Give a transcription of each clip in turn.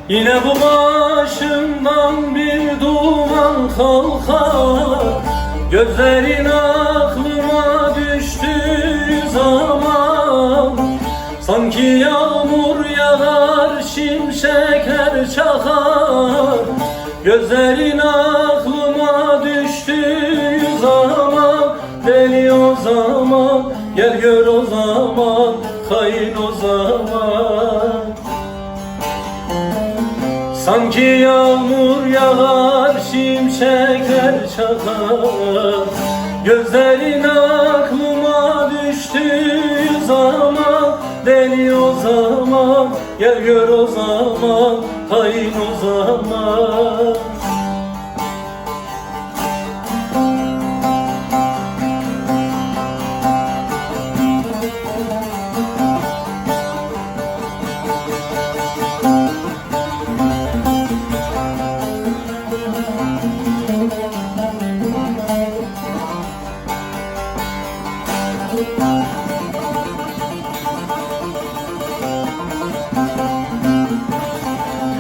Yine bu başımdan bir duman kalkar, gözlerin aklıma düştüğü zaman sanki yağmur yağar, şimşekler çakar. Gözlerin aklıma düştüğü zaman, deli o zaman, gel gör o zaman, hain o zaman. Sanki yağmur yağar, şimşekler çakar. Gözlerin aklıma düştüğü zaman, deli o zaman, gel gör o zaman, hain o zaman.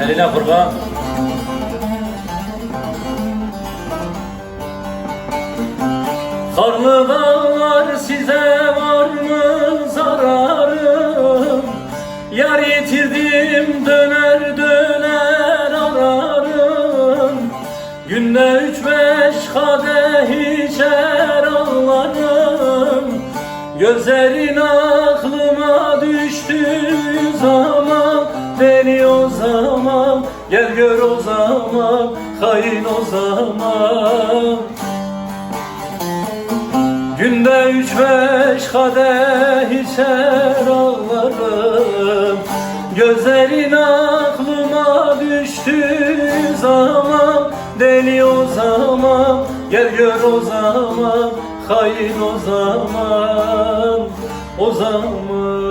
Eline kurban. Karlı dağlar, size var mı zararım? Yar yitirdim, döner döner ararım. Günde 3-5 kadeh içer ağlarım. Gözlerin aklıma düştüğü zaman, deli o zaman, gel gör o zaman, hain o zaman. Günde 3-5 kadeh içer ağlarım. Gözlerin aklıma düştüğü zaman, deli o zaman, gel gör o zaman, hain o zaman, o zaman.